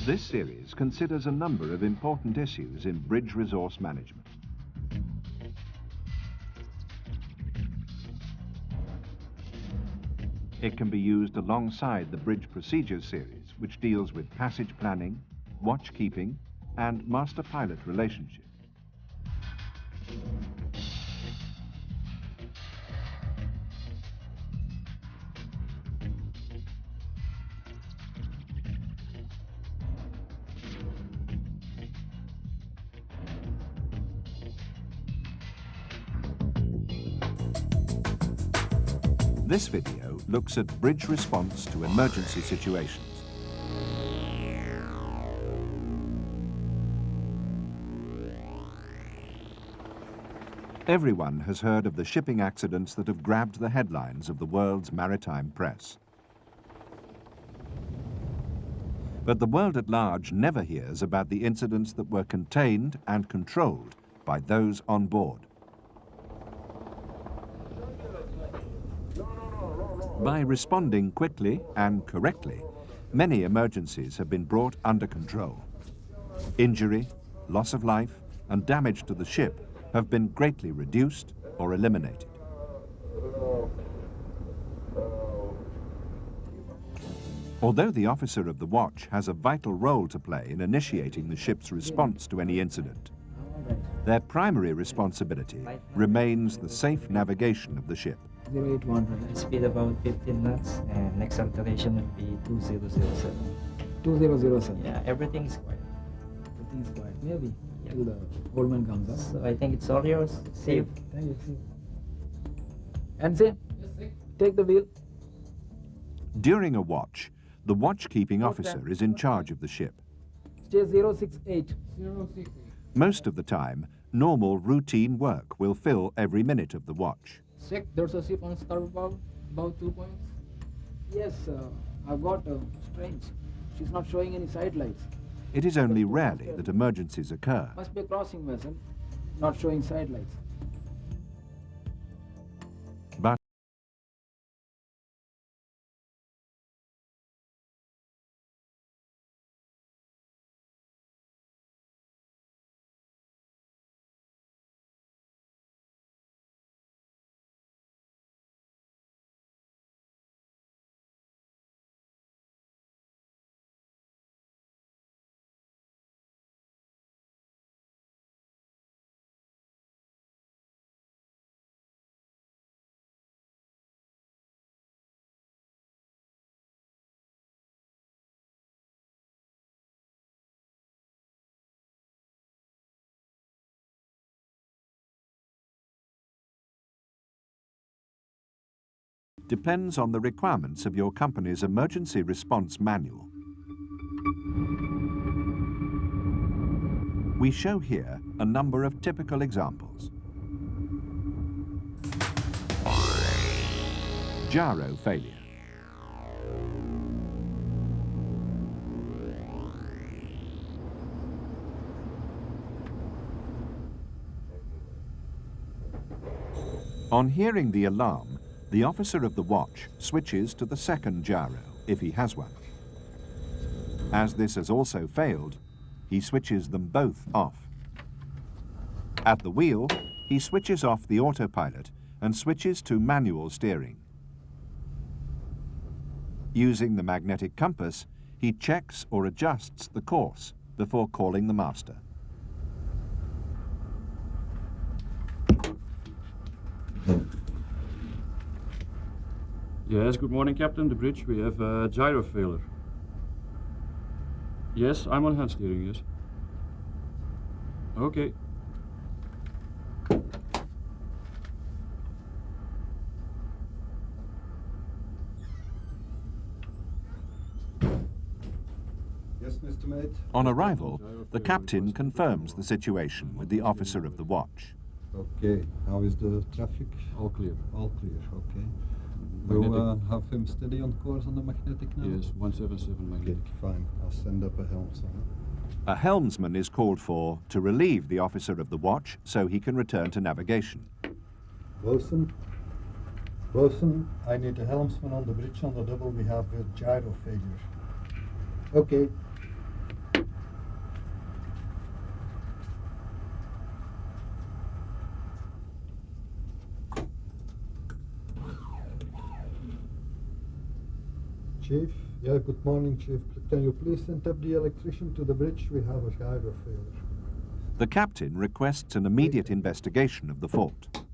This series considers a number of important issues in bridge resource management. It can be used alongside the Bridge Procedures series, which deals with passage planning, watch keeping, and master-pilot relationship. This video looks at bridge response to emergency situations. Everyone has heard of the shipping accidents that have grabbed the headlines of the world's maritime press. But the world at large never hears about the incidents that were contained and controlled by those on board. By responding quickly and correctly, many emergencies have been brought under control. Injury, loss of life, and damage to the ship have been greatly reduced or eliminated. Although the officer of the watch has a vital role to play in initiating the ship's response to any incident, their primary responsibility remains the safe navigation of the ship. 0800. Speed about 15 knots, and next acceleration will be 2007. 2007. Yeah, everything is quiet. Everything's quiet. Maybe. Yeah. Till the old man comes up. So I think it's all yours. Safe. Thank you. Ensign, take the wheel. During a watch, the watch-keeping officer is in charge of the ship. Stay 068. Most of the time, normal routine work will fill every minute of the watch. Check, there's a ship on starboard bow, about 2 points. Yes, I've got strange. She's not showing any side lights. It is only rarely that emergencies occur. Must be a crossing vessel, not showing side lights. But depends on the requirements of your company's emergency response manual. We show here a number of typical examples. Gyro failure. On hearing the alarm, the officer of the watch switches to the second gyro, if he has one. As this has also failed, he switches them both off. At the wheel, he switches off the autopilot and switches to manual steering. Using the magnetic compass, he checks or adjusts the course before calling the master. Yes, good morning, Captain. The bridge, we have a gyro failure. Yes, I'm on hand steering, yes. Okay. Yes, Mr. Mate. On arrival, the captain confirms the situation with the officer of the watch. Okay, how is the traffic? All clear. All clear, okay. Magnetic. You have him steady on course on the magnetic now? Yes, 177 magnetic. Okay, fine. I'll send up a helmsman. A helmsman is called for to relieve the officer of the watch so he can return to navigation. Bosun, Bosun, I need a helmsman on the bridge on the double. We have a gyro failure. Okay. Chief. Yeah, good morning, Chief. Can you please send up the electrician to the bridge? We have a gyro failure. The captain requests an immediate investigation of the fault.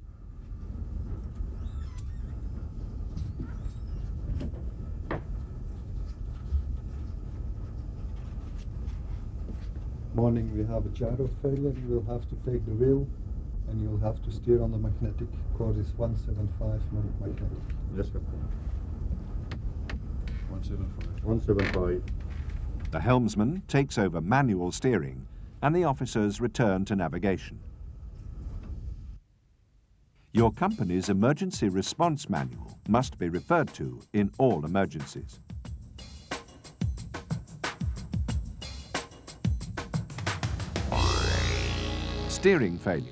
Morning, we have a gyro failure. You will have to take the wheel and you'll have to steer on the magnetic. Course is 175 non-magnetic. Yes, Captain. 175. 175. The helmsman takes over manual steering and the officers return to navigation. Your company's emergency response manual must be referred to in all emergencies. Steering failure.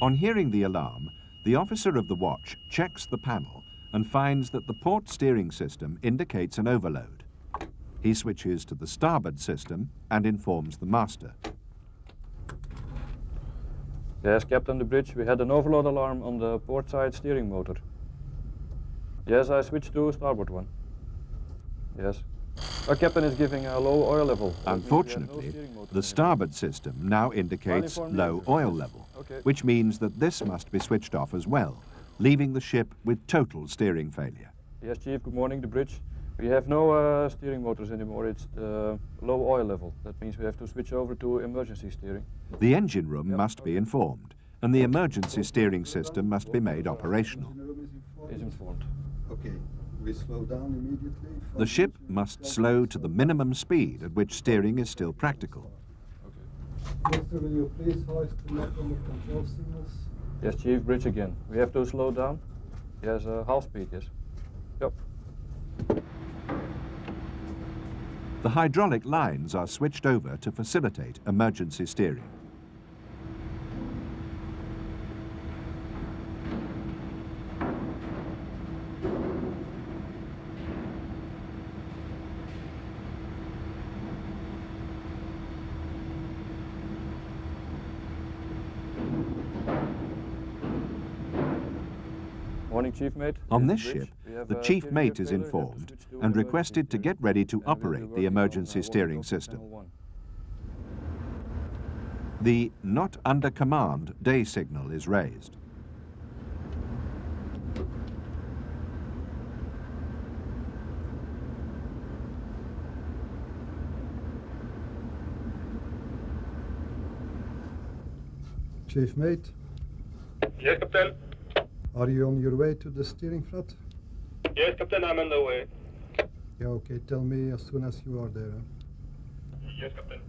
On hearing the alarm, the officer of the watch checks the panel and finds that the port steering system indicates an overload. He switches to the starboard system and informs the master. Yes, Captain, the bridge. We had an overload alarm on the port side steering motor. Yes, I switched to starboard one. Yes. Our captain is giving a low oil level. Unfortunately, the starboard system now indicates low oil level, which means that this must be switched off as well, leaving the ship with total steering failure. Yes, Chief, good morning, the bridge. We have no steering motors anymore, it's the low oil level. That means we have to switch over to emergency steering. The engine room must be informed, and the emergency steering system must be made operational. Is informed. Okay, we slow down immediately. The ship must slow to the minimum speed at which steering is still practical. Mister, will you please hoist the net on the control signals? Yes, Chief, bridge again. We have to slow down. Yes, half speed, yes. Yep. The hydraulic lines are switched over to facilitate emergency steering. Morning, Chief Mate. On this Bridge. ship, We have the a chief steering mate is failure. We have to informed switch to and emergency requested to steering. get ready to And we will be operate the working on emergency warning steering of system. channel 1. The "not under command" day signal is raised. Chief Mate, Yes, Captain. are you on your way to the steering flat? Yes, Captain, I'm on the way. Yeah, okay, tell me as soon as you are there. Yes, Captain.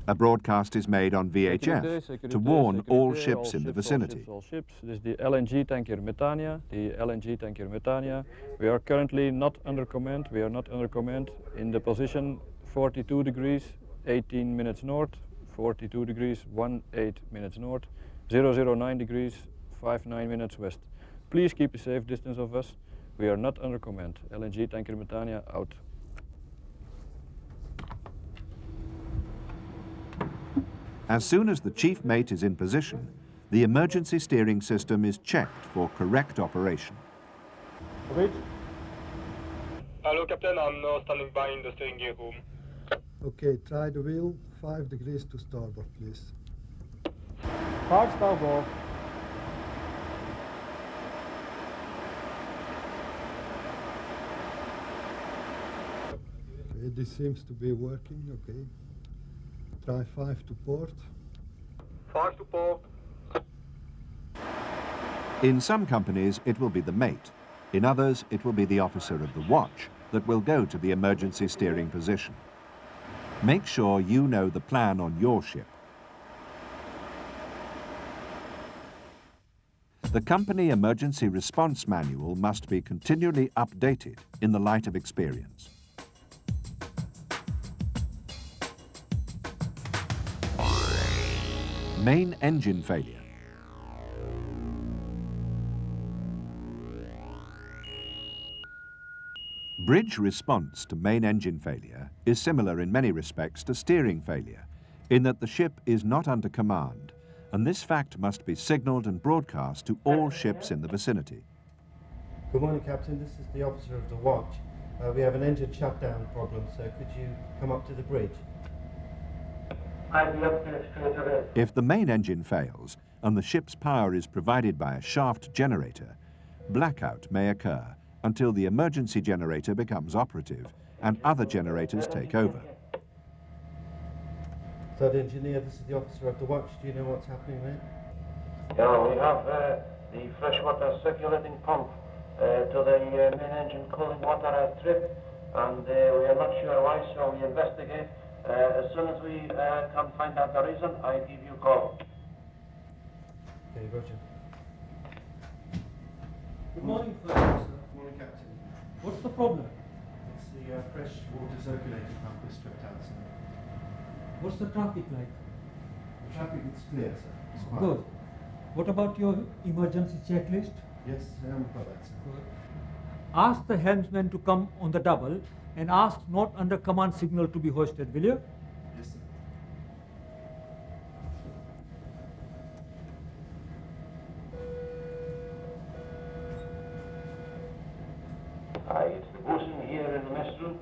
A broadcast is made on VHF to warn all ships in the vicinity. All ships. This is the LNG tanker Metania. The LNG tanker Metania. We are currently not under command. We are not under command in the position 42 degrees, 18 minutes north, 42 degrees, 18 minutes north, 009 degrees, 59 minutes west. Please keep a safe distance of us. We are not under command. LNG tanker Metania out. As soon as the chief mate is in position, the emergency steering system is checked for correct operation. Hello, Captain, I'm now standing by in the steering gear room. Okay, try the wheel, 5 degrees to starboard, please. 5 starboard. Okay, this seems to be working, okay. Try 5 to port. 5 to port. In some companies, it will be the mate. In others, it will be the officer of the watch that will go to the emergency steering position. Make sure you know the plan on your ship. The company emergency response manual must be continually updated in the light of experience. Main engine failure. Bridge response to main engine failure is similar in many respects to steering failure, in that the ship is not under command, and this fact must be signalled and broadcast to all ships in the vicinity. Good morning, Captain. This is the officer of the watch. We have an engine shutdown problem, so could you come up to the bridge? I'll be up there straight away. If the main engine fails and the ship's power is provided by a shaft generator, blackout may occur until the emergency generator becomes operative and other generators take over. Third engineer, this is the officer of the watch. Do you know what's happening there? Yeah, we have the freshwater circulating pump to the main engine cooling water has tripped, and we are not sure why, so we investigate. As soon as we can find out the reason, I give you a call. Okay, Roger. Good morning, First Officer. Good morning, Captain. What's the problem? It's the fresh water circulating pump is tripped out, sir. What's the traffic like? The traffic is clear, sir. It's quiet. Good. What about your emergency checklist? Yes, I haven't got that, sir. Good. Ask the helmsman to come on the double and ask not under command signal to be hoisted, will you? Yes, sir. It's the bosun here in the mess room.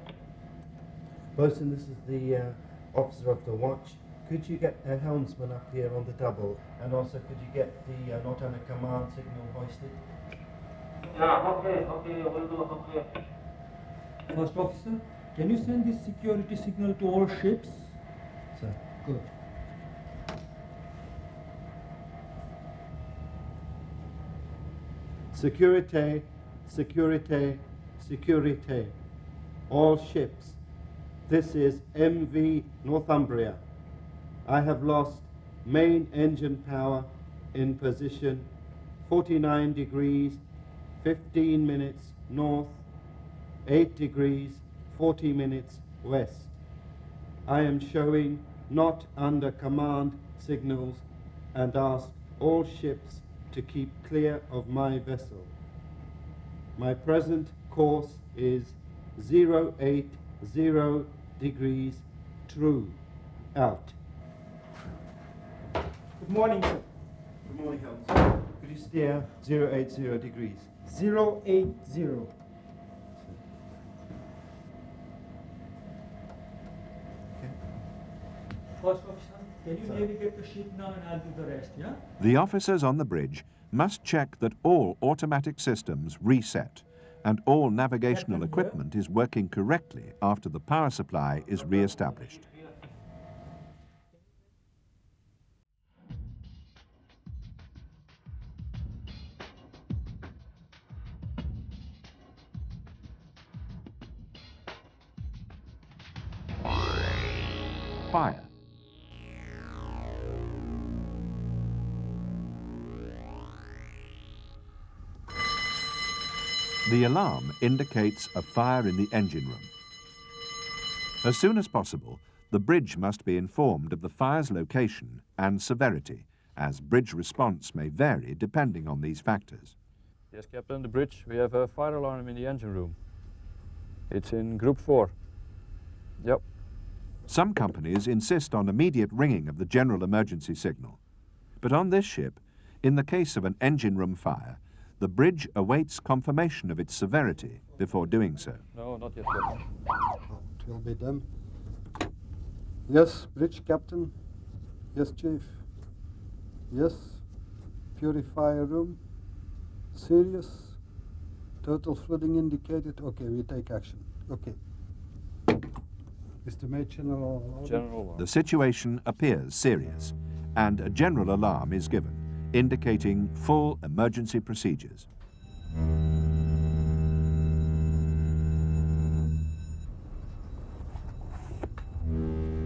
Bosun, this is the officer of the watch. Could you get a helmsman up here on the double, and also could you get the not under command signal hoisted? Yeah, okay, we'll do, okay. First Officer, can you send this security signal to all ships? Sir. Good. Security, security, security. All ships. This is MV Northumbria. I have lost main engine power in position 49 degrees, 15 minutes north, 8 degrees, 40 minutes west. I am showing not under command signals and ask all ships to keep clear of my vessel. My present course is 080 degrees true, out. Good morning, sir. Good morning, Helms. Could you steer 080 degrees? 080. First Officer, can you navigate the ship now and I'll do the rest, yeah? The officers on the bridge must check that all automatic systems reset and all navigational equipment is working correctly after the power supply is re-established. Fire. The alarm indicates a fire in the engine room. As soon as possible, the bridge must be informed of the fire's location and severity, as bridge response may vary depending on these factors. Yes, Captain, the bridge. We have a fire alarm in the engine room. It's in group 4. Yep. Some companies insist on immediate ringing of the general emergency signal. But on this ship, in the case of an engine room fire, the bridge awaits confirmation of its severity before doing so. No, not yet, Captain. It will be them. Yes, bridge captain. Yes, chief. Yes, purifier room. Serious. Total flooding indicated. Okay, we take action. Okay. Mr. May, general. General alarm. The situation appears serious, and a general alarm is given, indicating full emergency procedures.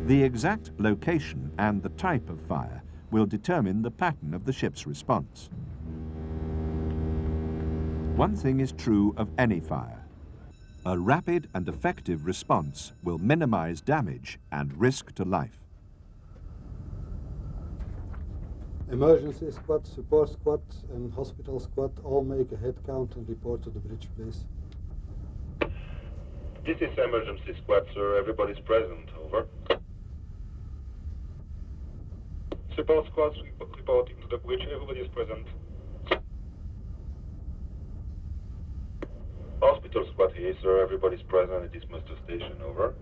The exact location and the type of fire will determine the pattern of the ship's response. One thing is true of any fire. A rapid and effective response will minimize damage and risk to life. Emergency squad, support squad, and hospital squad all make a head count and report to the bridge, please. This is emergency squad, sir. Everybody's present. Over. Support squads reporting to the bridge. Everybody is present. Hospital squad here, sir. Everybody's present at this muster station. Over.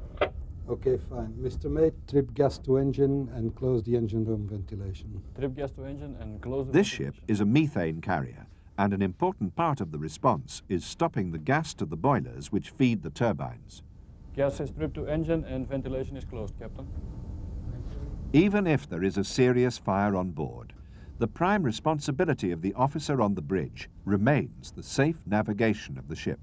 Okay, fine. Mr. Mate, trip gas to engine and close the engine room ventilation. Trip gas to engine and close the This ventilation. ship is a methane carrier, and an important part of the response is stopping the gas to the boilers which feed the turbines. Gas is stripped to engine and ventilation is closed, Captain. Even if there is a serious fire on board, the prime responsibility of the officer on the bridge remains the safe navigation of the ship.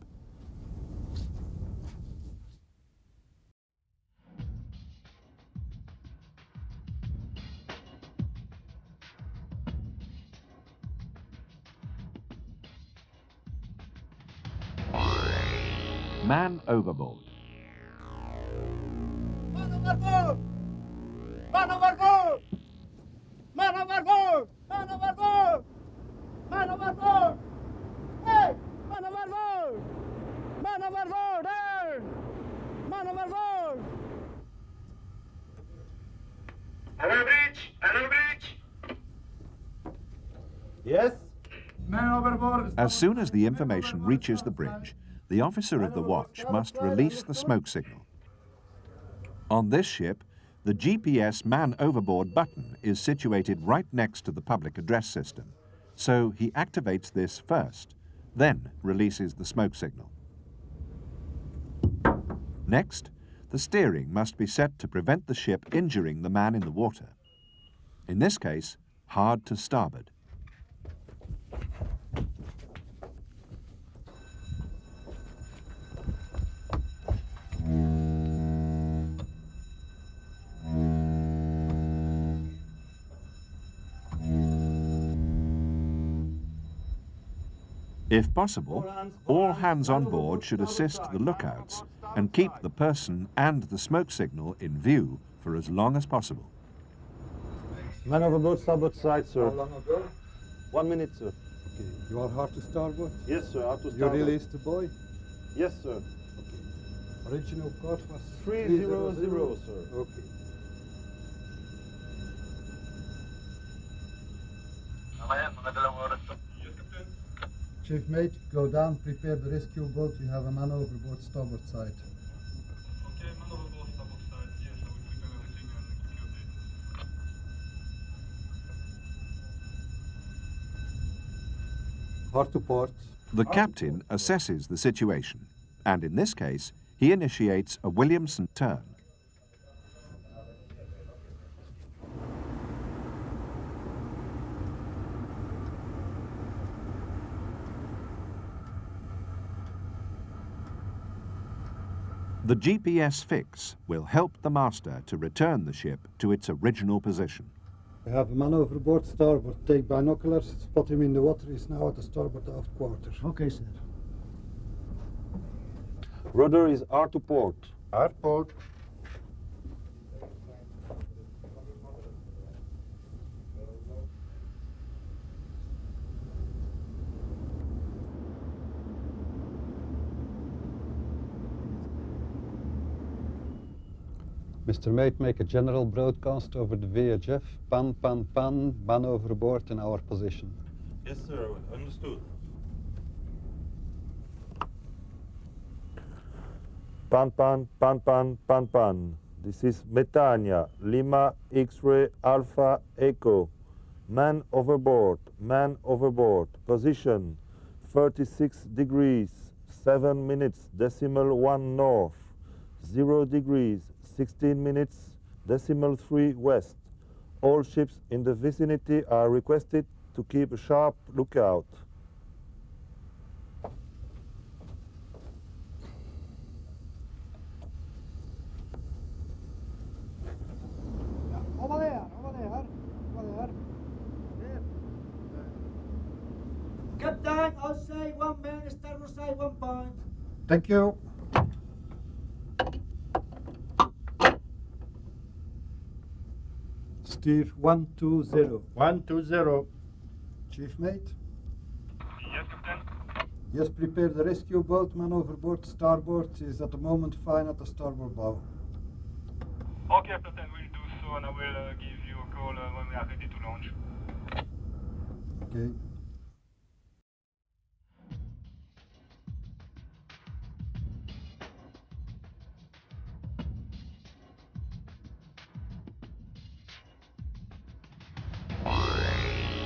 Man overboard. Man overboard! Man overboard! Man overboard! Man overboard! Man overboard! Hey! Man overboard! Man overboard! Hey! Man overboard! Hello, bridge! Hello, bridge! Yes? Man overboard. As soon as the information reaches the bridge, the officer of the watch must release the smoke signal. On this ship, the GPS man overboard button is situated right next to the public address system, so he activates this first, then releases the smoke signal. Next, the steering must be set to prevent the ship injuring the man in the water. In this case, hard to starboard. If possible, all hands on board should assist the lookouts and keep the person and the smoke signal in view for as long as possible. Man overboard, starboard side, sir. How long ago? 1 minute, sir. Okay. You are hard to starboard? Yes, sir. Hard to You starboard. released the buoy? Yes, sir. Okay. Original course was 300, sir. Okay. Chief Mate, go down, prepare the rescue boat. You have a man overboard starboard side. Okay, man overboard, starboard side. Yes, I will prepare everything and keep you updated. Hard to port. The captain assesses the situation, and in this case, he initiates a Williamson turn. The GPS fix will help the master to return the ship to its original position. We have a man overboard starboard. Take binoculars, spot him in the water. He's now at the starboard aft quarter. Okay, sir. Rudder is hard to port. Hard port. Mr. Mate, make a general broadcast over the VHF. Pan, pan, pan, man overboard in our position. Yes, sir. Understood. Pan, pan, pan, pan, pan, pan. This is Metania, Lima, X-ray, Alpha, Echo. Man overboard, position 36 degrees, 7 minutes, decimal 1 north, 0 degrees, 16 minutes, decimal 3 west. All ships in the vicinity are requested to keep a sharp lookout. Over there, over there, over there. Captain, outside 1 man, starboard side 1 point. Thank you. Steer 120. 120. Chief Mate? Yes, Captain. Yes, prepare the rescue boat. Man overboard starboard is at the moment fine at the starboard bow. Okay, Captain, we'll do so, and I will give you a call when we are ready to launch. Okay.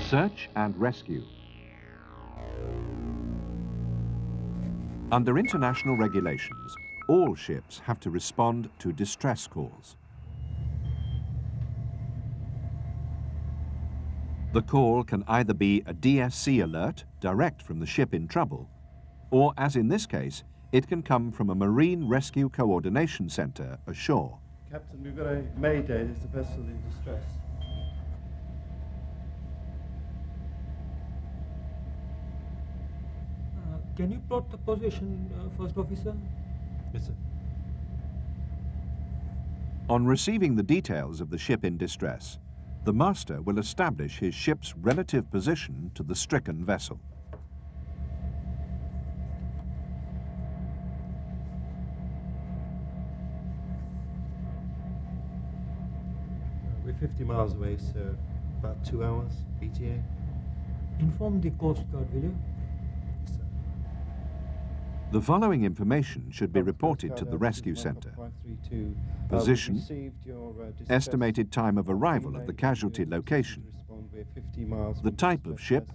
Search and rescue. Under international regulations, all ships have to respond to distress calls. The call can either be a DSC alert direct from the ship in trouble, or as in this case, it can come from a Marine Rescue Coordination Centre ashore. Captain, we've got a mayday. There's a vessel in distress. Can you plot the position, First Officer? Yes, sir. On receiving the details of the ship in distress, the master will establish his ship's relative position to the stricken vessel. We're 50 miles away, so about 2 hours ETA. Inform the Coast Guard, will you? Yes, sir. The following information should be reported to the rescue centre. Position, estimated time of arrival at the casualty location, the type of ship,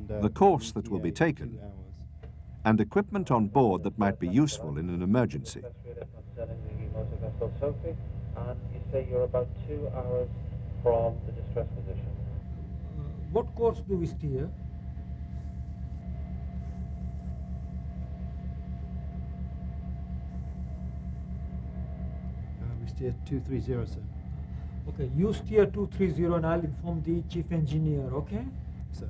the course that will be taken, and equipment on board that might be useful in an emergency. And you say you're about 2 hours from the distress position. What course do we steer? We steer 230, sir. Okay, you steer 230 and I'll inform the chief engineer, okay? Sir.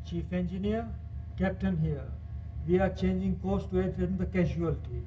Chief engineer, captain here. We are changing course to attend the casualty.